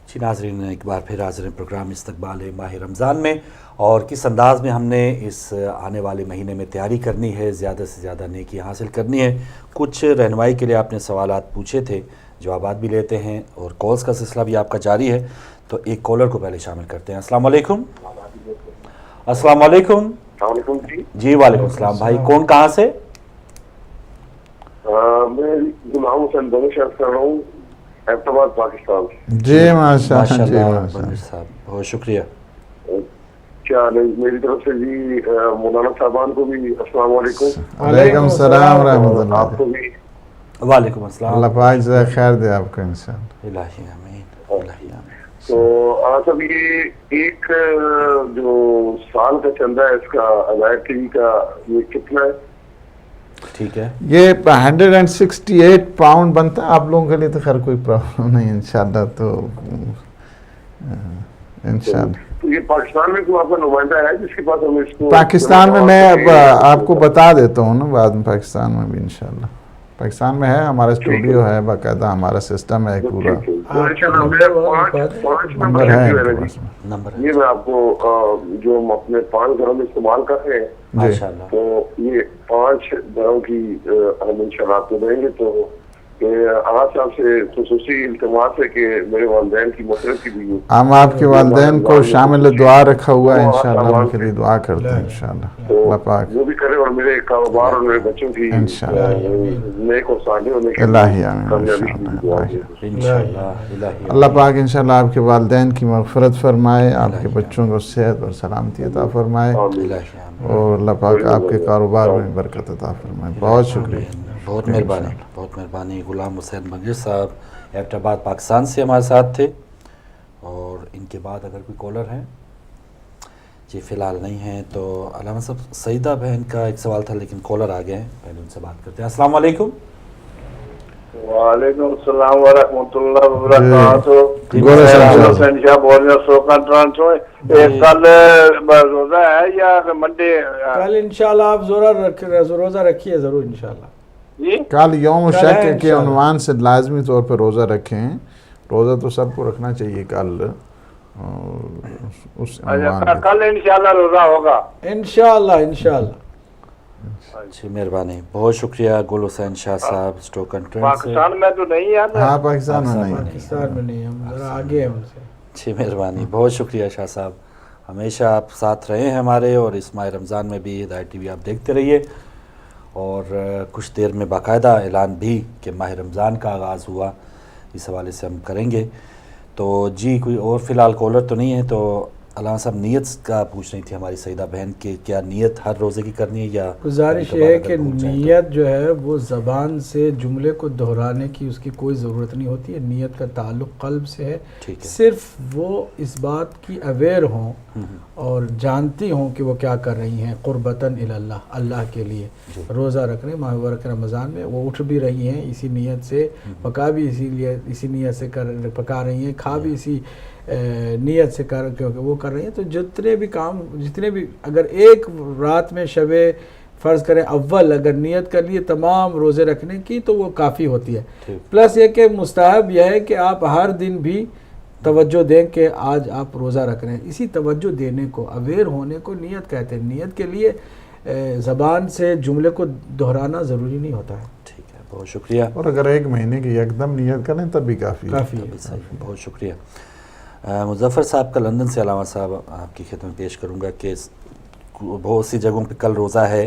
جی ناظرین، ایک بار پھر حاضر ہیں پروگرام استقبال ماہ رمضان میں، اور کس انداز میں ہم نے اس آنے والے مہینے میں تیاری کرنی ہے، زیادہ سے زیادہ نیکی حاصل کرنی ہے۔ کچھ رہنمائی کے لیے آپ نے سوالات پوچھے تھے، جوابات بھی لیتے ہیں اور کالز کا سلسلہ بھی آپ کا جاری ہے، تو ایک کالر کو پہلے شامل کرتے ہیں۔ السلام علیکم۔ السلام علیکم۔ جی وعلیکم السلام بھائی، کون کہاں سے؟ میں غلام حسین بنش کر رہا ہوں، احمدآباد پاکستان۔ جی ماشاء اللہ بنش صاحب بہت شکریہ۔ کیا میری طرف سے جی مولانا صاحبان کو بھی السلام علیکم۔ وعلیکم السلام ورحمۃ اللہ۔ آپ کو بھی وعلیکم السلام۔ اللہ پاک جزائے خیر دے آپ کو انشاءاللہ۔ الہی آمین، الہی آمین۔ تو صاحب یہ ایک جو سال کا چندہ ہے اس کا ادائیگ ٹی وی کا یہ کتنا ہے؟ ٹھیک ہے، یہ 168 پاؤنڈ بنتا ہے آپ لوگوں کے لیے، تو خیر کوئی پرابلم نہیں انشاءاللہ۔ تو انشاءاللہ تو یہ پاکستان میں کوئی آپ کا نمائندہ ہے جس کے پاس ہم اس کو پاکستان میں اب آپ کو بتا دیتا ہوں نا بعد میں، پاکستان میں بھی انشاءاللہ پاکستان میں ہے، ہمارا اسٹوڈیو ہے، باقاعدہ ہمارا سسٹم ہے پورا، نمبر ہے نمبر یہ میں آپ کو جو ہم اپنے 5 گھروں میں استعمال کر رہے ہیں ماشاءاللہ۔ تو یہ 5 گھروں کی ہم انشاءاللہ آپ کو دیں گے۔ تو آج صاحب سے خصوصی التماس ہے کہ میرے والدین کی مسرت کی بھی ہم آپ کے والدین کو شامل دعا رکھا ہوا ہے انشاءاللہ، ان کے لیے دعا کرتے ہیں انشاءاللہ، اللہ پاک وہ بھی کرے اور میرے کاروبار اور میرے بچوں کی نیک اور صالح ہونے کی الہی آمین کامیابی کی بھی دعا ہے۔ انشاءاللہ الہی اللہ پاک انشاءاللہ آپ کے والدین کی مغفرت فرمائے، آپ کے بچوں کو صحت اور سلامتی عطا فرمائے، الہی آمین۔ اور اللہ پاک آپ کے کاروبار میں برکت عطا فرمائے۔ بہت شکریہ، بہت مہربانی، بہت مہربانی۔ غلام حسین بنش صاحب احمدآباد پاکستان سے ہمارے ساتھ تھے، اور ان کے بعد اگر کوئی کالر ہیں؟ جی فی الحال نہیں ہیں۔ تو علامہ صاحب سعیدہ بہن کا ایک سوال تھا لیکن کالر آ گئے ہیں، پہلے ان سے بات کرتے ہیں۔ السلام علیکم۔ وعلیکم السلام ورحمۃ اللہ وبرکاتہ۔ حسین شاہ بول رہے ہیں سوکان ٹرانسو۔ کل روزہ ہے یا منڈے؟ کل انشاءاللہ آپ روزہ رکھیے ضرور انشاءاللہ۔ جی کل یوم شک کے عنوان سے لازمی طور پر روزہ رکھیں، روزہ تو سب کو رکھنا چاہیے کل، اس عنوان کل انشاءاللہ روزہ ہوگا انشاءاللہ انشاءاللہ۔ جی مہربانی، بہت شکریہ گل حسین شاہ صاحب اسٹوکن ٹرین سے۔ پاکستان میں تو نہیں ہے نا؟ ہاں پاکستان میں نہیں ہے۔ پاکستان میں نہیں، ہم ذرا آگے ہیں ان سے۔ جی مہربانی، بہت شکریہ شاہ صاحب، ہمیشہ آپ ساتھ رہے ہیں ہمارے، اور اس ماہ رمضان میں بھی ہدایت ٹی وی آپ دیکھتے رہیے، اور کچھ دیر میں باقاعدہ اعلان بھی کہ ماہ رمضان کا آغاز ہوا، اس حوالے سے ہم کریں گے۔ تو جی کوئی اور فی الحال کالر تو نہیں ہے، تو علامہ صاحب نیت کا پوچھ رہی تھی ہماری سعیدہ بہن کہ کیا نیت ہر روزے کی کرنی ہے، یا گزارش یہ ہے کہ نیت جو ہے وہ زبان سے جملے کو دہرانے کی اس کی کوئی ضرورت نہیں ہوتی ہے، نیت کا تعلق قلب سے ہے، صرف وہ اس بات کی اویئر ہوں اور جانتی ہوں کہ وہ کیا کر رہی ہیں، قربتاً اللہ، اللہ کے لیے روزہ رکھ رہے ہیں ماہ مبارک رمضان میں، وہ اٹھ بھی رہی ہیں اسی نیت سے، پکا بھی اسی نیت سے پکا رہی ہیں، کھا بھی اسی نیت سے کیونکہ وہ کر رہی ہیں۔ تو جتنے بھی اگر ایک رات میں شب فرض کریں اول اگر نیت کر لیے تمام روزے رکھنے کی تو وہ کافی ہوتی ہے۔ پلس یہ کہ مستحب یہ ہے کہ آپ ہر دن بھی توجہ دیں کہ آج آپ روزہ رکھ رہے ہیں، اسی توجہ دینے کو، اویئر ہونے کو نیت کہتے ہیں۔ نیت کے لیے زبان سے جملے کو دہرانا ضروری نہیں ہوتا ہے۔ ٹھیک ہے، بہت شکریہ۔ اور اگر ایک مہینے کی یکدم نیت کریں تب بھی کافی ہے۔ بہت شکریہ۔ مظفر صاحب کا لندن سے علامہ صاحب آپ کی خدمت پیش کروں گا کہ بہت سی جگہوں پہ کل روزہ ہے،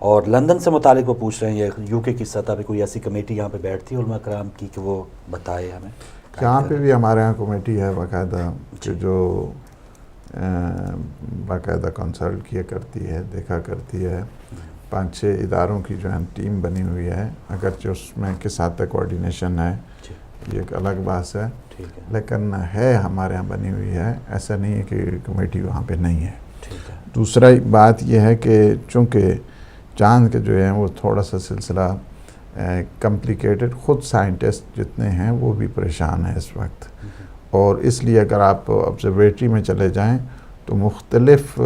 اور لندن سے متعلق وہ پوچھ رہے ہیں یو کے کی سطح پہ کوئی ایسی کمیٹی یہاں پہ بیٹھتی ہے علماء کرام کی کہ وہ بتائے ہمیں؟ یہاں پہ بھی ہمارے یہاں کمیٹی ہے باقاعدہ کہ جو باقاعدہ کنسلٹ کیا کرتی ہے، دیکھا کرتی ہے، 5-6 اداروں کی جو ہے ٹیم بنی ہوئی ہے، اگرچہ اس میں کس حد تک کوارڈینیشن ہے یہ ایک الگ بات ہے، لیکن ہے ہمارے یہاں بنی ہوئی ہے، ایسا نہیں ہے کہ کمیٹی وہاں پہ نہیں ہے۔ دوسرا بات یہ ہے کہ چونکہ چاند کے جو ہیں وہ تھوڑا سا سلسلہ کمپلیکیٹڈ، خود سائنٹسٹ جتنے ہیں وہ بھی پریشان ہیں اس وقت، اور اس لیے اگر آپ آبزرویٹری میں چلے جائیں تو مختلف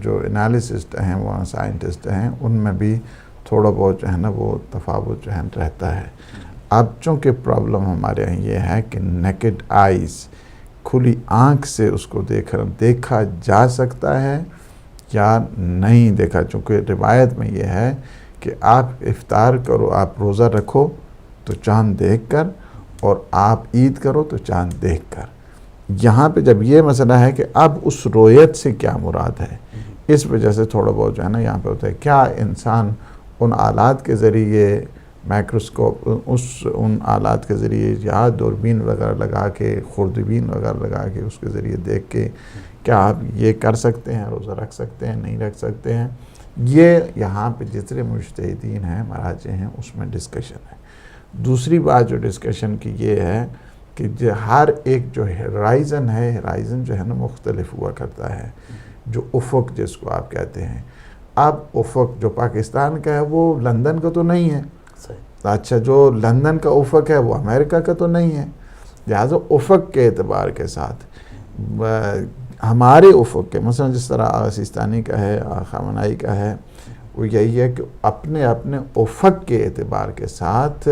جو انالیسسٹ ہیں وہاں سائنٹسٹ ہیں ان میں بھی تھوڑا بہت جو ہے نا وہ تفاوت جو ہے رہتا ہے۔ اب چونکہ پرابلم ہمارے یہاں یہ ہے کہ نیکڈ آئیز کھلی آنکھ سے اس کو دیکھا جا سکتا ہے یا نہیں دیکھا. چونکہ روایت میں یہ ہے کہ آپ افطار کرو، آپ روزہ رکھو تو چاند دیکھ کر، اور آپ عید کرو تو چاند دیکھ کر. یہاں پہ جب یہ مسئلہ ہے کہ اب اس رویت سے کیا مراد ہے، اس وجہ سے تھوڑا بہت جو ہے نا یہاں پہ ہوتا ہے کیا انسان ان آلات کے ذریعے مائکروسکوپ ان آلات کے ذریعے یا دوربین وغیرہ لگا کے، خوردبین وغیرہ لگا کے اس کے ذریعے دیکھ کے کیا آپ یہ کر سکتے ہیں، روزہ رکھ سکتے ہیں، نہیں رکھ سکتے ہیں. یہ یہاں پہ جتنے مجتہدین ہیں، مراجع ہیں، اس میں ڈسکشن ہے. دوسری بات جو ڈسکشن کی یہ ہے کہ ہر ایک جو ہرائزن ہے، ہرائزن جو ہے نا مختلف ہوا کرتا ہے. جو افق جس کو آپ کہتے ہیں، اب افق جو پاکستان کا ہے وہ لندن کا تو نہیں ہے. اچھا، جو لندن کا افق ہے وہ امریکہ کا تو نہیں ہے. لہٰذا افق کے اعتبار کے ساتھ ہمارے افق کے، مثلا جس طرح سیستانی کا ہے، خامنائی کا ہے، وہ یہی ہے کہ اپنے اپنے افق کے اعتبار کے ساتھ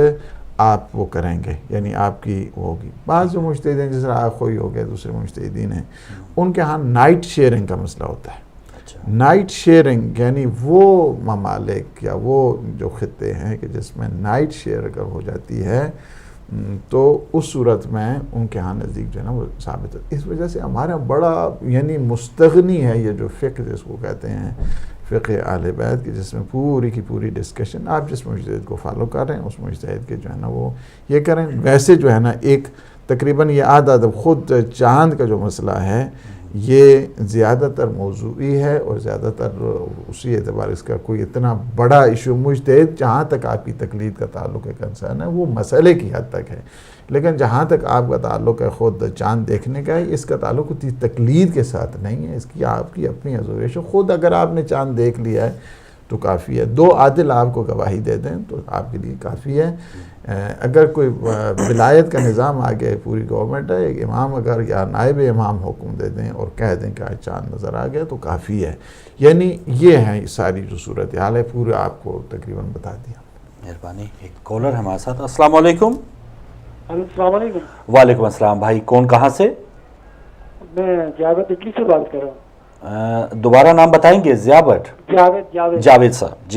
آپ وہ کریں گے، یعنی آپ کی ہوگی. بعض جو مجتہدین جس طرح آخوئی ہو گئے، دوسرے مجتہدین ہیں، ان کے ہاں نائٹ شیئرنگ کا مسئلہ ہوتا ہے. نائٹ شیئرنگ یعنی وہ ممالک یا وہ جو خطے ہیں کہ جس میں نائٹ شیئر اگر ہو جاتی ہے تو اس صورت میں ان کے ہاں نزدیک جو ہے نا وہ ثابت ہے. اس وجہ سے ہمارا بڑا یعنی مستغنی ہے یہ جو فقہ جس کو کہتے ہیں، فقہ اہل بیت کی، جس میں پوری کی پوری ڈسکشن آپ جس مجتہد کو فالو کر رہے ہیں اس مجتہد کے جو ہے نا وہ یہ کریں. ویسے جو ہے نا ایک تقریباً یہ آدھا خود چاند کا جو مسئلہ ہے یہ زیادہ تر موضوعی ہے، اور زیادہ تر اسی اعتبار اس کا کوئی اتنا بڑا ایشو مجتہد جہاں تک آپ کی تقلید کا تعلق ہے کنسرن ہے وہ مسئلے کی حد تک ہے. لیکن جہاں تک آپ کا تعلق ہے خود چاند دیکھنے کا ہے، اس کا تعلق ہوتی تقلید کے ساتھ نہیں ہے. اس کی آپ کی اپنی ازویش ہے. خود اگر آپ نے چاند دیکھ لیا ہے تو کافی ہے. 2 عادل آپ کو گواہی دے دیں تو آپ کے لیے کافی ہے. اگر کوئی ولایت کا نظام آگے پوری گورنمنٹ ہے، ایک امام اگر یا نائب امام حکم دے دیں اور کہہ دیں کہ آج چاند نظر آ گیا تو کافی ہے. یعنی یہ ہیں ساری جو صورتحال ہے پورے آپ کو تقریباً بتا دیا. مہربانی. ایک کالر ہمارے ساتھ. السلام علیکم. السلام علیکم. وعلیکم السلام. بھائی کون کہاں سے؟ میں جاوید اٹلی سے بات کر رہا ہوں. دوبارہ نام بتائیں گے؟ جاوید صاحب.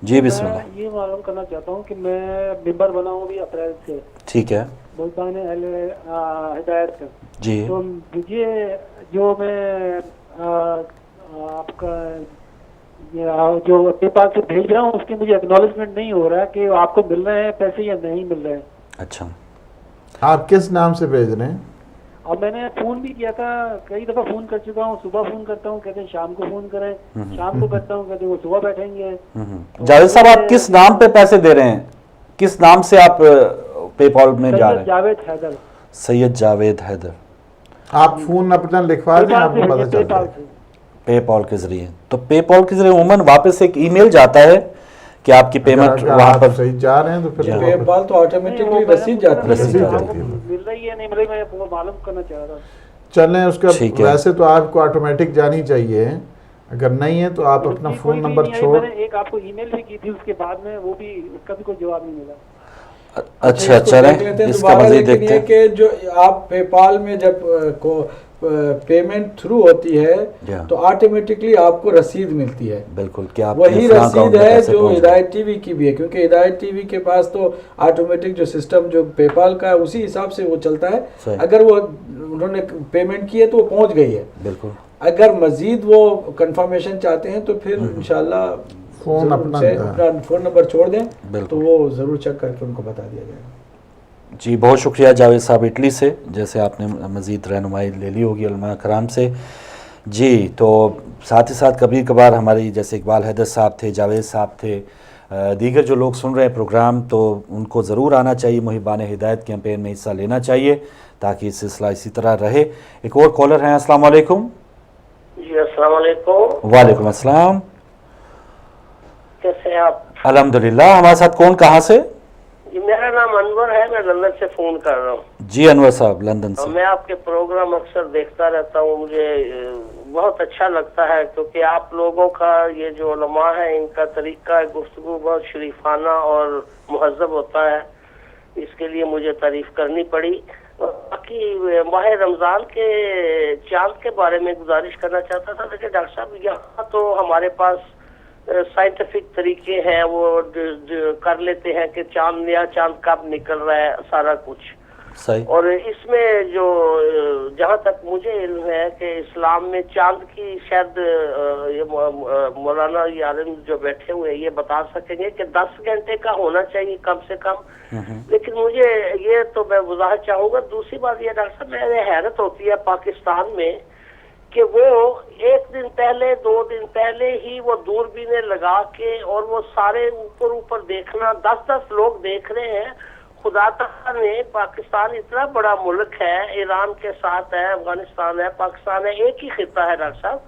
جی بسم اللہ. میں یہ معلوم کرنا چاہتا ہوں کہ میں ممبر بنا ہوں بھی اپریل سے. ٹھیک ہے. ملتان اہل ہدایت کا. جی. تو مجھے جو میں آپ کا جو پے پال سے بھیج رہا ہوں اس کی مجھے اکنالجمنٹ نہیں ہو رہا ہے کہ آپ کو مل رہے ہیں پیسے یا نہیں مل رہے ہیں. اچھا، آپ کس نام سے بھیج رہے ہیں؟ اور میں نے فون بھی کیا تھا، کئی دفعہ فون کر چکا ہوں. صبح فون کرتا ہوں کہتے ہیں شام کو فون کریں، شام کو کرتا ہوں کہتے ہیں وہ صبح بیٹھیں گے. جاوید صاحب آپ کس نام پہ پیسے دے رہے ہیں؟ کس نام سے آپ پے پال میں جا رہے ہیں؟ جاوید حیدر. سید جاوید حیدر. آپ فون اپنا لکھوا دیں، آپ کو پتہ چل جائے. پے پال کے ذریعے. تو پے پال کے ذریعے عموماً واپس ایک ای میل جاتا ہے کہ آپ کی پیمنٹ وہاں پر صحیح جا رہے ہیں تو پھر پے پال تو آٹومیٹکلی رسید جاتی ہے. مل رہی ہے نہیں مل رہی، میں وہ معلوم کرنا چاہ رہا ہوں. چلیں اس کا ویسے تو آپ کو آٹومیٹک جانی چاہیے، اگر نہیں ہے تو آپ اپنا فون نمبر چھوڑ. میں نے ایک آپ کو ای میل بھی کی تھی اس کے بعد میں وہ بھی اس کا بھی کوئی جواب نہیں ملا. اچھا چلیں اس کا مزید دیکھتے ہیں کہ جو آپ پے پال میں جب پیمنٹ تھرو ہوتی ہے تو آٹومیٹکلی آپ کو رسید ملتی ہے. بالکل. کیا وہی رسید ہے جو ہدایت ٹی وی کی بھی ہے، کیونکہ ہدایت ٹی وی کے پاس تو آٹومیٹک جو سسٹم جو پے پال کا ہے اسی حساب سے وہ چلتا ہے. اگر وہ انہوں نے پیمنٹ کی ہے تو وہ پہنچ گئی ہے. بالکل. اگر مزید وہ کنفرمیشن چاہتے ہیں تو پھر انشاءاللہ فون اپنا فون نمبر چھوڑ دیں تو وہ ضرور چیک کر کے ان کو بتا دیا جائے گا. جی بہت شکریہ جاوید صاحب اٹلی سے، جیسے آپ نے مزید رہنمائی لے لی ہوگی علماء کرام سے. جی تو ساتھ ہی ساتھ کبھی کبھار ہماری جیسے اقبال حیدر صاحب تھے، جاوید صاحب تھے، دیگر جو لوگ سن رہے ہیں پروگرام تو ان کو ضرور آنا چاہیے، محبان ہدایت کیمپین میں حصہ لینا چاہیے تاکہ یہ سلسلہ اسی طرح رہے. ایک اور کالر ہیں. السلام علیکم. جی السلام علیکم. وعلیکم السلام. کیسے ہیں آپ؟ الحمدللہ. ہمارے ساتھ کون کہاں سے؟ جی میرا نام انور ہے، میں لندن سے فون کر رہا ہوں. جی انور صاحب لندن سے. میں آپ کے پروگرام اکثر دیکھتا رہتا ہوں، مجھے بہت اچھا لگتا ہے کیونکہ آپ لوگوں کا یہ جو علماء ہیں ان کا طریقہ گفتگو بہت شریفانہ اور مہذب ہوتا ہے. اس کے لیے مجھے تعریف کرنی پڑی. باقی کہ ماہ رمضان کے چاند کے بارے میں گزارش کرنا چاہتا تھا کہ ڈاکٹر صاحب یہاں تو ہمارے پاس سائنٹیفک طریقے ہیں، وہ کر لیتے ہیں کہ چاند نیا چاند کب نکل رہا ہے سارا کچھ صحیح. اور اس میں جو جہاں تک مجھے علم ہے کہ اسلام میں چاند کی شاید مولانا یہ عالم جو بیٹھے ہوئے یہ بتا سکیں گے کہ 10 گھنٹے کا ہونا چاہیے کم سے کم، لیکن مجھے یہ تو میں وضاحت چاہوں گا. دوسری بات یہ ڈاکٹر صاحب میرے حیرت ہوتی ہے پاکستان میں کہ وہ 1 دن پہلے 2 دن پہلے ہی وہ دوربینیں لگا کے اور وہ سارے اوپر دیکھنا 10 لوگ دیکھ رہے ہیں. خدا تعالیٰ نے پاکستان اتنا بڑا ملک ہے، ایران کے ساتھ ہے، افغانستان ہے، پاکستان ہے، ایک ہی خطہ ہے ڈاکٹر صاحب.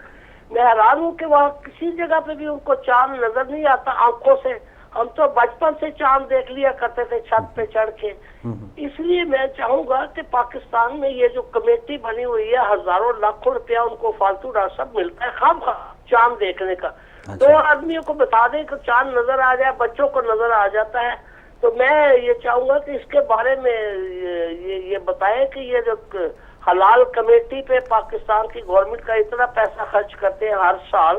میں حیران ہوں کہ وہاں کسی جگہ پہ بھی ان کو چاند نظر نہیں آتا آنکھوں سے. ہم تو بچپن سے چاند دیکھ لیا کرتے تھے چھت پہ چڑھ کے. اس لیے میں چاہوں گا کہ پاکستان میں یہ جو کمیٹی بنی ہوئی ہے، ہزاروں لاکھوں روپیہ ان کو فالتو ڈاکٹر صاحب ملتا ہے خام چاند دیکھنے کا. 2 آدمیوں کو بتا دیں کہ چاند نظر آ جائے، بچوں کو نظر آ جاتا ہے. تو میں یہ چاہوں گا کہ اس کے بارے میں یہ بتائیں کہ یہ جو حلال کمیٹی پہ پاکستان کی گورنمنٹ کا اتنا پیسہ خرچ کرتے ہیں ہر سال،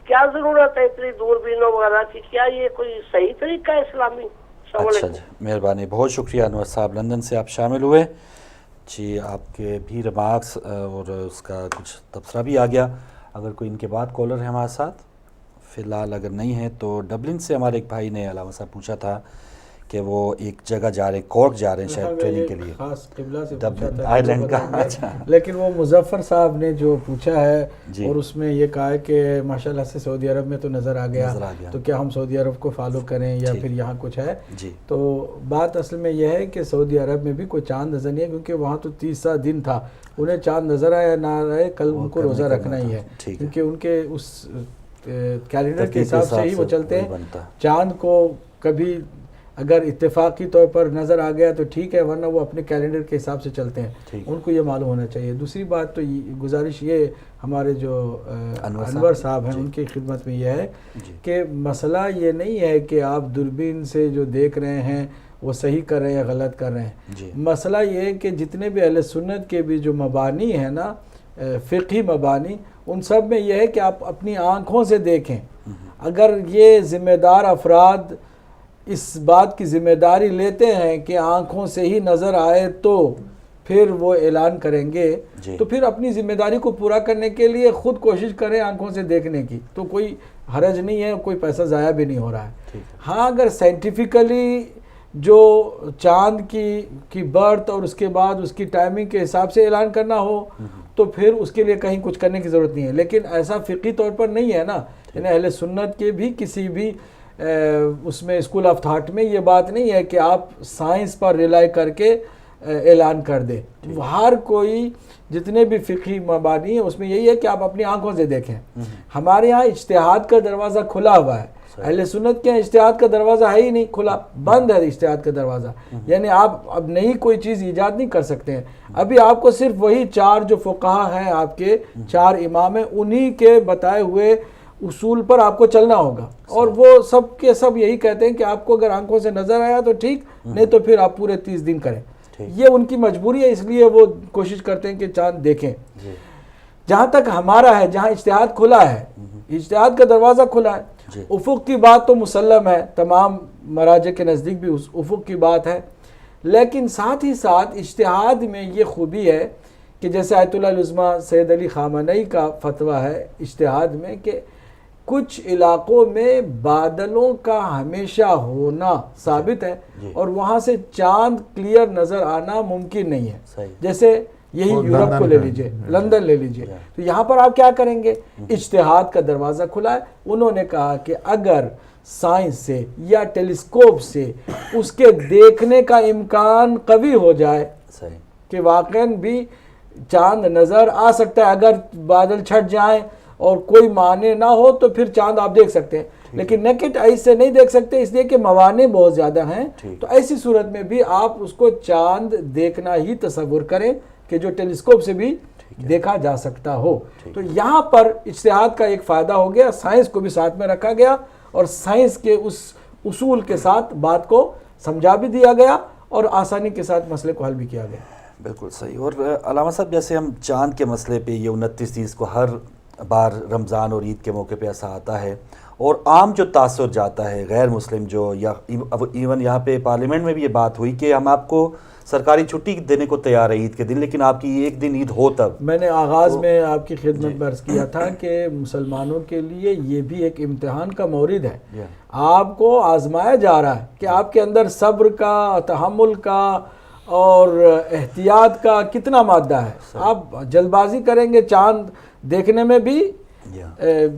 کیا ضرورت ہے اتنی دوربینوں وغیرہ کی؟ کیا یہ کوئی صحیح طریقہ ہے اسلامی؟ اچھا جی، مہربانی، بہت شکریہ انور صاحب، لندن سے آپ شامل ہوئے جی. آپ کے بھی ریمارکس اور اس کا کچھ تبصرہ بھی آ گیا. اگر کوئی ان کے بعد کالر ہے ہمارے ساتھ فی الحال، اگر نہیں ہے تو ڈبلن سے ہمارے ایک بھائی نے علامہ صاحب پوچھا تھا کہ وہ ایک جگہ جا رہے ہیں، کورک جا رہے ہیں شاید ٹریننگ کے لیے، خاص قبلہ سے ڈبلن آئرلینڈ کا. اچھا، لیکن وہ مظفر صاحب نے جو پوچھا ہے اور اس میں یہ کہا ہے کہ ماشاءاللہ سے سعودی عرب میں تو نظر آ گیا، تو کیا ہم سعودی عرب کو فالو کریں یا پھر یہاں کچھ ہے؟ تو بات اصل میں یہ ہے کہ سعودی عرب میں بھی کوئی چاند نظر نہیں ہے، کیونکہ وہاں تو 30 دن تھا. انہیں چاند نظر آیا نہ آئے، کل ان کو روزہ رکھنا ہی ہے، کیونکہ ان کے اس کیلنڈر کے حساب سے ہی وہ چلتے ہیں. چاند کو کبھی اگر اتفاقی طور پر نظر آ گیا تو ٹھیک ہے، ورنہ وہ اپنے کیلنڈر کے حساب سے چلتے ہیں، ان کو یہ معلوم ہونا چاہیے. دوسری بات تو گزارش یہ ہمارے جو انور صاحب ہیں ان کی خدمت میں یہ ہے کہ مسئلہ یہ نہیں ہے کہ آپ دوربین سے جو دیکھ رہے ہیں وہ صحیح کر رہے ہیں یا غلط کر رہے ہیں. مسئلہ یہ ہے کہ جتنے بھی اہل سنت کے بھی جو مبانی ہیں نا، فقہی مبانی، ان سب میں یہ ہے کہ آپ اپنی آنکھوں سے دیکھیں. اگر یہ ذمہ دار افراد اس بات کی ذمہ داری لیتے ہیں کہ آنکھوں سے ہی نظر آئے تو پھر وہ اعلان کریں گے، تو پھر اپنی ذمہ داری کو پورا کرنے کے لیے خود کوشش کریں آنکھوں سے دیکھنے کی، تو کوئی حرج نہیں ہے، کوئی پیسہ ضائع بھی نہیں ہو رہا ہے. ہاں اگر سائنٹیفیکلی جو چاند کی برتھ اور اس کے بعد اس کی ٹائمنگ کے حساب سے اعلان کرنا ہو تو پھر اس کے لیے کہیں کچھ کرنے کی ضرورت نہیں ہے. لیکن ایسا فقہی طور پر نہیں ہے نا، یعنی اہل سنت کے بھی کسی بھی اس میں اسکول آف تھاٹ میں یہ بات نہیں ہے کہ آپ سائنس پر ریلائی کر کے اعلان کر دیں. ہر کوئی جتنے بھی فقہی مبانی ہیں اس میں یہی ہے کہ آپ اپنی آنکھوں سے دیکھیں. ہمارے یہاں اجتہاد کا دروازہ کھلا ہوا ہے، اہل سنت کے اجتہاد کا دروازہ ہے ہی نہیں کھلا، بند ہے اجتہاد کا دروازہ. یعنی آپ اب نئی کوئی چیز ایجاد نہیں کر سکتے ہیں. ابھی آپ کو صرف وہی 4 جو فقہا ہیں، آپ کے 4 امام ہیں، انہی کے بتائے ہوئے اصول پر آپ کو چلنا ہوگا. اور وہ سب کے سب یہی کہتے ہیں کہ آپ کو اگر آنکھوں سے نظر آیا تو ٹھیک، نہیں تو پھر آپ پورے 30 دن کریں. یہ ان کی مجبوری ہے، اس لیے وہ کوشش کرتے ہیں کہ چاند دیکھیں. جہاں تک ہمارا ہے، جہاں اجتہاد کھلا ہے، اجتہاد کا دروازہ کھلا ہے. افق کی بات تو مسلم ہے، تمام مراجع کے نزدیک بھی افق کی بات ہے. لیکن ساتھ ہی ساتھ اجتہاد میں یہ خوبی ہے کہ جیسے آیت اللہ العظمیٰ سید علی خامنئی کا فتویٰ ہے اجتہاد میں کہ کچھ علاقوں میں بادلوں کا ہمیشہ ہونا ثابت ہے اور وہاں سے چاند کلیئر نظر آنا ممکن نہیں ہے. جیسے یہی یورپ کو لے لیجئے، لندن لے لیجئے، تو یہاں پر آپ کیا کریں گے؟ اجتہاد کا دروازہ کھلا ہے. انہوں نے کہا کہ اگر سائنس سے یا ٹیلیسکوپ سے اس کے دیکھنے کا امکان قوی ہو جائے کہ واقعاً بھی چاند نظر آ سکتا ہے، اگر بادل چھٹ جائیں اور کوئی معنی نہ ہو تو پھر چاند آپ دیکھ سکتے ہیں. لیکن نیکٹ آئی سے نہیں دیکھ سکتے اس لیے کہ موانع بہت زیادہ ہیں. تو ایسی صورت میں بھی آپ اس کو چاند دیکھنا ہی تصور کریں کہ جو ٹیلیسکوپ سے بھی دیکھا جا سکتا ہو. تو یہاں پر اجتہاد کا ایک فائدہ ہو گیا، سائنس کو بھی ساتھ میں رکھا گیا اور سائنس کے اس اصول کے ساتھ بات کو سمجھا بھی دیا گیا اور آسانی کے ساتھ مسئلے کو حل بھی کیا گیا. بالکل صحیح. اور علامہ صاحب جیسے ہم چاند کے مسئلے پہ یہ 29 کو ہر بار رمضان اور عید کے موقع پہ ایسا آتا ہے اور عام جو تاثر جاتا ہے غیر مسلم جو یا ایون یہاں پہ پارلیمنٹ میں بھی یہ بات ہوئی کہ ہم آپ کو سرکاری چھٹی دینے کو تیار ہے عید کے دن لیکن آپ کی ایک دن عید ہو تب. میں نے آغاز میں آپ کی خدمت میں عرض کیا تھا کہ مسلمانوں کے لیے یہ بھی ایک امتحان کا مورد ہے. آپ کو آزمایا جا رہا ہے کہ آپ کے اندر صبر کا، تحمل کا اور احتیاط کا کتنا مادہ ہے. آپ جلد بازی کریں گے چاند دیکھنے میں بھی،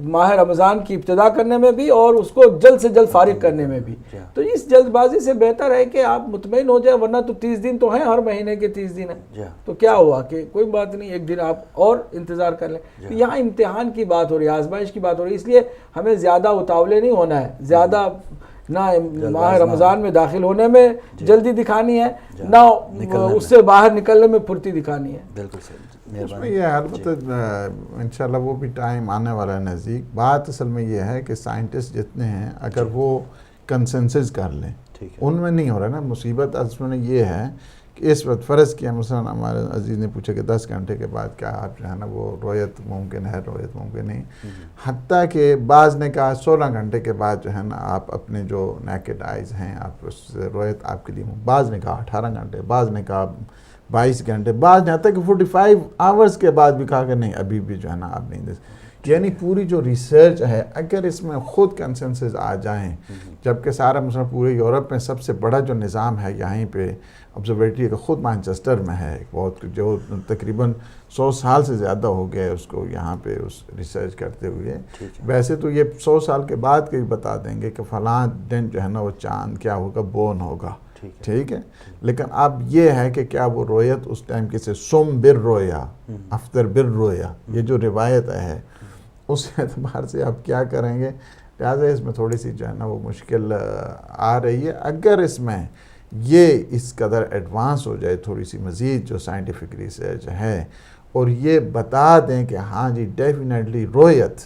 ماہ رمضان کی ابتدا کرنے میں بھی اور اس کو جلد سے جلد فارغ کرنے میں بھی. تو اس جلد بازی سے بہتر ہے کہ آپ مطمئن ہو جائیں، ورنہ تو 30 دن تو ہیں، ہر مہینے کے 30 دن ہیں. تو کیا ہوا کہ کوئی بات نہیں، ایک دن آپ اور انتظار کر لیں. یہاں امتحان کی بات ہو رہی ہے، آزمائش کی بات ہو رہی ہے، اس لیے ہمیں زیادہ اتاولے نہیں ہونا ہے، زیادہ نہ ماہ رمضان میں داخل ہونے میں جلدی دکھانی ہے، نہ اس سے باہر نکلنے میں پھرتی دکھانی ہے. بالکل صحیح. اس میں یہ البتہ انشاءاللہ وہ بھی ٹائم آنے والا ہے نزدیک. بات اصل میں یہ ہے کہ سائنٹسٹ جتنے ہیں اگر وہ کنسنسس کر لیں، ان میں نہیں ہو رہا نا. مصیبت اصل میں یہ ہے کہ اس وقت فرض کیا مثلا ہمارے عزیز نے پوچھا کہ 10 گھنٹے کے بعد کیا آپ جو ہے نا وہ رویت ممکن ہے، رویت ممکن نہیں. حتیٰ کہ بعض نے کہا 16 گھنٹے کے بعد جو ہے نا آپ اپنے جو نیکڈ آئیز ہیں آپ اس سے رویت آپ کے لیے. بعض نے کہا 18 گھنٹے، بعض نے کہا 22 گھنٹے، بعض نے حتیٰ کہ 45 آورز کے بعد بھی کہا کہ نہیں ابھی بھی جو ہے نا آپ نہیں. یعنی پوری جو ریسرچ ہے اگر اس میں خود کنسنسس آ جائیں، جبکہ سارا مثلا پورے یورپ میں سب سے بڑا جو نظام ہے یہیں پہ آبزرویٹری کا خود مانچسٹر میں ہے، بہت جو تقریباً 100 سال سے زیادہ ہو گیا ہے اس کو یہاں پہ اس ریسرچ کرتے ہوئے. ویسے تو یہ 100 سال کے بعد کے بھی بتا دیں گے کہ فلاں دن جو ہے نا وہ چاند کیا ہوگا، بون ہوگا. ٹھیک ہے، لیکن اب یہ ہے کہ کیا وہ رویت اس ٹائم کسی سم بر رویا افطر بر رویا، یہ جو روایت ہے اس اعتبار سے آپ کیا کریں گے. لہٰذا اس میں تھوڑی سی جو ہے نا وہ مشکل آ رہی ہے. اگر اس میں یہ اس قدر ایڈوانس ہو جائے تھوڑی سی مزید جو سائنٹیفک ریسرچ ہے اور یہ بتا دیں کہ ہاں جی ڈیفینیٹلی رویت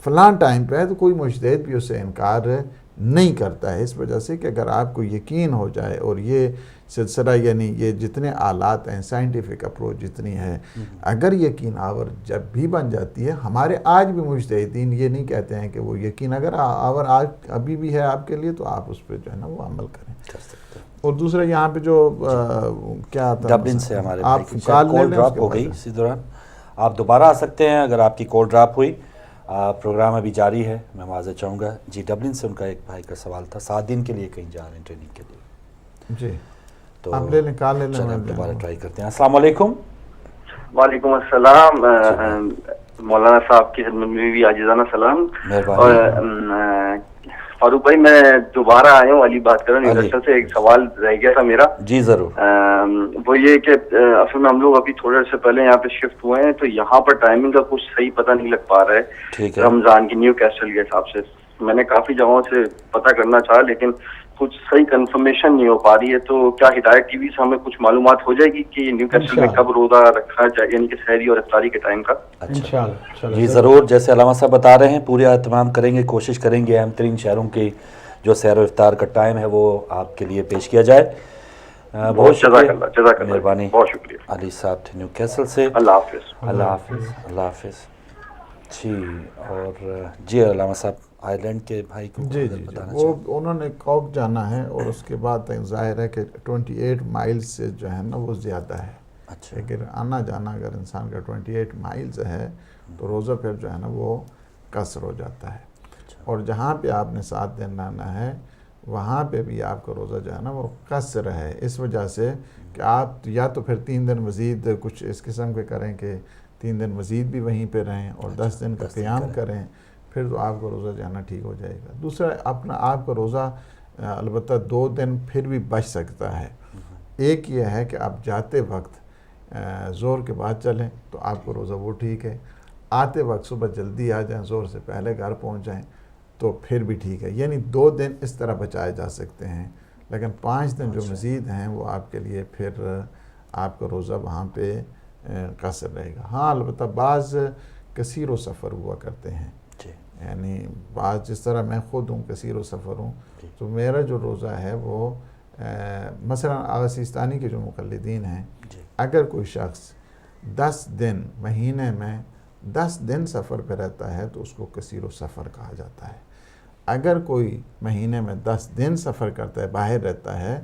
فلاں ٹائم پہ ہے، تو کوئی مجتہد بھی اس سے انکار نہیں کرتا ہے. اس وجہ سے کہ اگر آپ کو یقین ہو جائے اور یہ سلسلہ یعنی یہ جتنے آلات ہیں سائنٹیفک اپروچ جتنی ہے، اگر یقین آور جب بھی بن جاتی ہے، ہمارے آج بھی مجتہدین یہ نہیں کہتے ہیں کہ وہ یقین اگر آور آج ابھی بھی ہے آپ کے لیے تو آپ اس پہ جو ہے نا وہ عمل کریں. اور دوسرا یہاں پہ جو کیا تھا ڈبلن سے ہمارے آپ کال ڈراپ ہو گئی، اسی دوران آپ دوبارہ آ سکتے ہیں اگر آپ کی کال ڈراپ ہوئی. پروگرام ابھی جاری ہے. میں معذرت چاہوں گا جی ڈبلن سے ان کا ایک بھائی کا سوال تھا، 7 دن کے لیے کہیں جا رہے ہیں ٹریننگ کے لیے. جی تو آپ لے لیں، کال لے لیں، دوبارہ ٹرائی کرتے ہیں. السلام علیکم. وعلیکم السلام. مولانا صاحب کی خدمت میں بھی عاجزانہ سلام. اور فاروق بھائی میں دوبارہ آیا ہوں، علی بات کر رہا ہوں. یونیورسٹی سے ایک سوال رہ گیا تھا میرا. جی ضرور. وہ یہ کہ اصل میں ہم لوگ ابھی تھوڑے سے پہلے یہاں پہ شفٹ ہوئے ہیں تو یہاں پر ٹائمنگ کا کچھ صحیح پتہ نہیں لگ پا رہا ہے رمضان کی نیو کیسٹل کے حساب سے. میں نے کافی جگہوں سے پتہ کرنا چاہا لیکن کچھ صحیح کنفرمیشن نہیں ہو پا رہی ہے. تو کیا ہدایت ٹی وی سے ہمیں کچھ معلومات ہو جائے گی کہ نیو کیسٹل میں کب روزہ رکھنا چاہیے، یعنی کہ سحری اور افطاری کے ٹائم کا؟ جی ضرور. جیسے علامہ صاحب بتا رہے ہیں پورے اہتمام کریں گے، کوشش کریں گے اہم ترین شہروں کے جو سحر و افطار کا ٹائم ہے وہ آپ کے لیے پیش کیا جائے. بہت شکریہ، مہربانی. بہت شکریہ علی صاحب تھے نیو کیسل سے. اللہ حافظ. اللہ حافظ. اللہ حافظ. جی. اور جی علامہ صاحب آئرلینڈ کے بھائی کو جی وہ انہوں نے کوک جانا ہے اور اس کے بعد ظاہر ہے کہ 28 مائلز سے جو ہے نا وہ زیادہ ہے. اچھا. لیکن آنا جانا اگر انسان کا 28 مائلز ہے تو روزہ پھر جو ہے نا وہ قصر ہو جاتا ہے. اور جہاں پہ آپ نے 7 دن رہنا ہے وہاں پہ بھی آپ کا روزہ جو ہے نا وہ قصر ہے. اس وجہ سے کہ آپ یا تو پھر 3 دن مزید کچھ اس قسم کے کریں کہ 3 دن مزید بھی وہیں پہ رہیں اور 10 دن کا قیام کریں، پھر تو آپ کا روزہ جو ہے نا ٹھیک ہو جائے گا. دوسرا اپنا آپ کا روزہ البتہ 2 دن پھر بھی بچ سکتا ہے. ایک یہ ہے کہ آپ جاتے وقت زور کے بعد چلیں تو آپ کا روزہ وہ ٹھیک ہے. آتے وقت صبح جلدی آ جائیں، زور سے پہلے گھر پہنچ جائیں تو پھر بھی ٹھیک ہے. یعنی 2 دن اس طرح بچائے جا سکتے ہیں، لیکن 5 دن جو مزید ہیں وہ آپ کے لیے پھر آپ کا روزہ وہاں پہ قصر رہے گا. ہاں البتہ بعض کثیر و سفر ہوا کرتے ہیں، یعنی بعض جس طرح میں خود ہوں کثیر و سفر ہوں، تو میرا جو روزہ ہے وہ مثلا آغا سیستانی کے جو مقلدین ہیں، اگر کوئی شخص 10 دن مہینے میں 10 دن سفر پہ رہتا ہے تو اس کو کثیر السفر کہا جاتا ہے. اگر کوئی مہینے میں 10 دن سفر کرتا ہے، باہر رہتا ہے،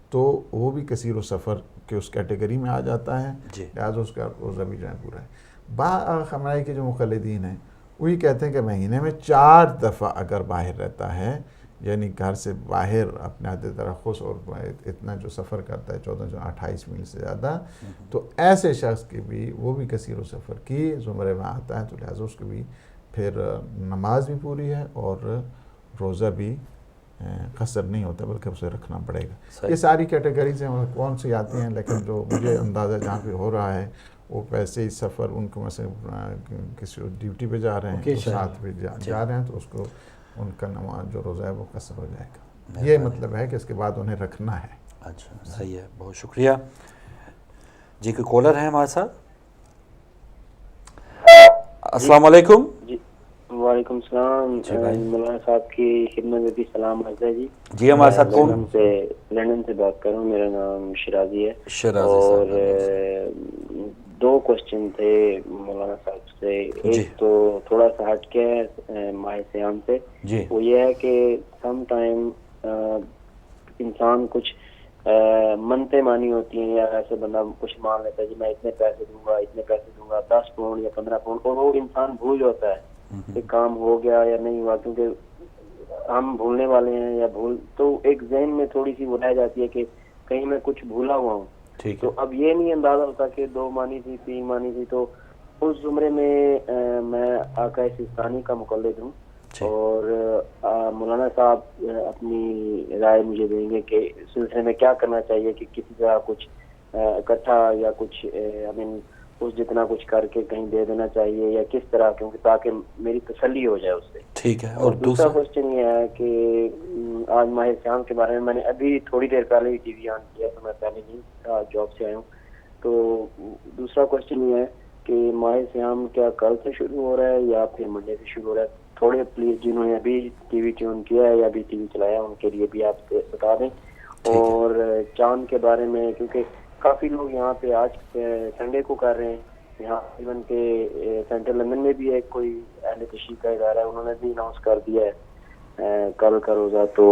تو وہ بھی کثیر السفر کے اس کیٹیگری میں آ جاتا ہے، لہٰذا اس کا روزہ بھی جو ہے پورا ہے. بعض خمرائی کے جو مقلدین ہیں وہی کہتے ہیں کہ مہینے میں 4 دفعہ اگر باہر رہتا ہے، یعنی گھر سے باہر اپنے عہد ترخص اور اتنا جو سفر کرتا ہے 28 میل سے زیادہ، تو ایسے شخص کی بھی وہ بھی کثیر السفر کی زمرے میں آتا ہے، تو لہٰذا اس کی بھی پھر نماز بھی پوری ہے اور روزہ بھی قصر نہیں ہوتا بلکہ اسے رکھنا پڑے گا. یہ ساری کیٹیگریز ہیں، کون سی آتی ہیں، لیکن جو مجھے اندازہ جہاں پہ ہو رہا ہے وہ ویسے ہی سفر ان کو مثلا کسی ڈیوٹی پہ جا رہے ہیں تو ساتھ بھی جا رہے ہیں تو اس کو ان کا نماز جو روزہ ہے وہ قصر ہو جائے گا. یہ مطلب ہے کہ اس کے بعد انہیں رکھنا ہے. اچھا صحیح ہے، بہت شکریہ. جی کوئی کالر ہیں ہمارے ساتھ؟ السلام علیکم. جی وعلیکم السلام. مولانا صاحب کی خدمت میں بھی سلام عرض ہے. جی ہمارے ساتھ کون؟ لندن سے بات کر رہا ہوں، میرا نام شرازی ہے. شرازی اور 2 کوشچن تھے مولانا صاحب سے. ایک تو تھوڑا سا ہٹ کے ماہ صیام سے، وہ یہ ہے کہ سم ٹائم انسان کچھ منتیں مانی ہوتی ہیں، یا ایسے بندہ کچھ مان لیتا ہے جی میں اتنے پیسے دوں گا، اتنے پیسے دوں گا، 10 پاؤنڈ یا 15 پاؤنڈ، اور وہ انسان بھول جاتا ہے کہ کام ہو گیا یا نہیں ہوا، کیونکہ ہم بھولنے والے ہیں یا تو ایک ذہن میں تھوڑی سی وہ رہ جاتی ہے کہ کہیں میں کچھ بھولا ہوا ہوں. تو اب یہ نہیں اندازہ ہوتا کہ 2 مانی تھی 3 مانی تھی. تو اس زمرے میں آقا سیستانی کا مقلد ہوں، اور مولانا صاحب اپنی رائے مجھے دیں گے کہ اس سلسلے میں کیا کرنا چاہیے، کہ کسی طرح کچھ اکٹھا یا کچھ اس جتنا کچھ کر کے کہیں دے دینا چاہیے، یا کس طرح، کیونکہ تاکہ میری تسلی ہو جائے اس سے. ٹھیک ہے. اور دوسرا کوشچن یہ ہے کہ آج ماہ صیام کے بارے میں نے ابھی تھوڑی دیر پہلے ہی ٹی وی آن کیا، تو میں پہلے نہیں تھا، جاب سے آیا ہوں. تو دوسرا کوشچن یہ ہے کہ ماہ صیام کیا کل سے شروع ہو رہا ہے یا پھر منڈے سے شروع ہو رہا ہے؟ تھوڑے پلیز جنہوں نے ابھی ٹی وی ٹیون کیا ہے یا ابھی ٹی وی چلایا ان کے لیے بھی آپ بتا دیں. اور چاند کے بارے میں، کیونکہ کافی لوگ یہاں پہ آج سنڈے کو کر رہے ہیں، یہاں ایون کہ سینٹرل لندن میں بھی ایک کوئی اہل تشریح کا ادارہ ہے، انہوں نے بھی اناؤنس کر دیا ہے کل کا روزہ. تو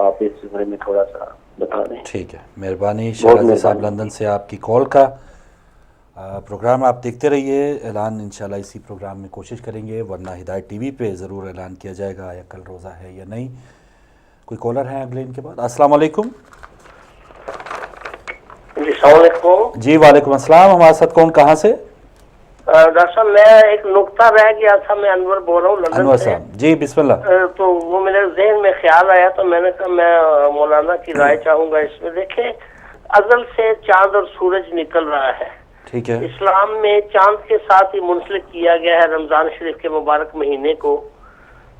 آپ اس بارے میں تھوڑا سا بتا دیں. ٹھیک ہے، مہربانی. شہرازی صاحب لندن سے آپ کی کال کا پروگرام آپ دیکھتے رہیے. اعلان انشاءاللہ اسی پروگرام میں کوشش کریں گے، ورنہ ہدایت ٹی وی پہ ضرور اعلان کیا جائے گا یا کل روزہ ہے یا نہیں. کوئی کالر ہیں اگلے ان کے بعد؟ السلام علیکم. جی السلام علیکم. جی وعلیکم السلام. ہمارے ساتھ کون، کہاں سے؟ ڈاکٹر صاحب میں ایک نقطہ رہ گیا تھا، میں انور بول رہا ہوں لندن سے. انور صاحب جی بسم اللہ. تو وہ میرے ذہن میں خیال آیا تو میں نے کہا میں مولانا کی رائے چاہوں گا اس میں. دیکھیں ازل سے چاند اور سورج نکل رہا ہے. ٹھیک ہے. اسلام میں چاند کے ساتھ ہی منسلک کیا گیا ہے رمضان شریف کے مبارک مہینے کو.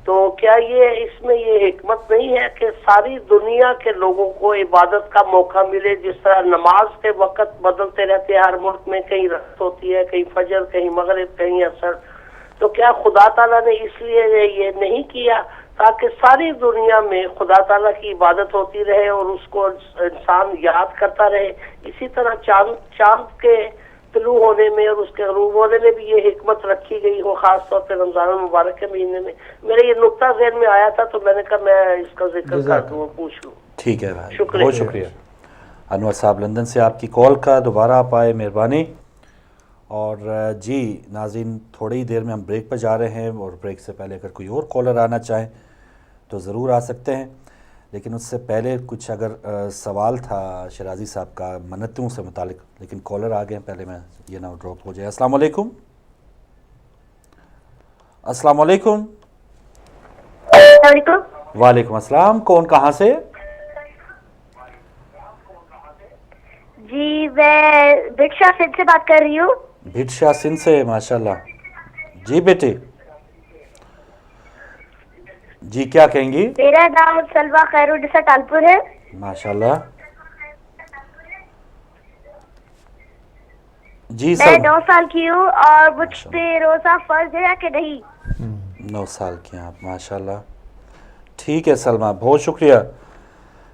تو کیا یہ اس میں یہ حکمت نہیں ہے کہ ساری دنیا کے لوگوں کو عبادت کا موقع ملے؟ جس طرح نماز کے وقت بدلتے رہتے ہیں ہر ملک میں، کہیں رات ہوتی ہے، کہیں فجر، کہیں مغرب، کہیں عصر. تو کیا خدا تعالیٰ نے اس لیے یہ نہیں کیا تاکہ ساری دنیا میں خدا تعالیٰ کی عبادت ہوتی رہے اور اس کو انسان یاد کرتا رہے؟ اسی طرح چاند کے طلوع ہونے میں اور اس کے غروب ہونے میں بھی یہ حکمت رکھی گئی ہو، خاص طور پہ رمضان المبارک کے مہینے میں. میرے یہ نقطہ ذہن میں آیا تھا تو میں نے کہا میں اس کا ذکر کر دوں، پوچھ لوں. ٹھیک ہے بھائی، بہت شکریہ. انور صاحب لندن سے آپ کی کال کا دوبارہ آپ آئے، مہربانی. اور جی ناظرین تھوڑی ہی دیر میں ہم بریک پر جا رہے ہیں، اور بریک سے پہلے اگر کوئی اور کالر آنا چاہیں تو ضرور آ سکتے ہیں. لیکن اس سے پہلے کچھ اگر سوال تھا شرازی صاحب کا منتوں سے متعلق، لیکن کالر آ گئے ہیں، پہلے میں یہ نہ ڈراپ ہو جائے. السلام علیکم. السلام علیکم. وعلیکم السلام. کون، کہاں سے؟ جی میں بھٹشا سندھ سے بات کر رہی ہوں. بھٹشا سندھ سے، ماشاءاللہ. جی بیٹے جی کیا کہیں گی؟ میرا نام سلوا خیرالنساء ٹالپور ہے. ماشاءاللہ. جی میں 9 سال کی ہوں اور مجھ پہ روزہ فرض ہے کہ نہیں؟ 9 سال کی ہیں آپ، ماشاءاللہ. ٹھیک ہے سلمہ، بہت شکریہ.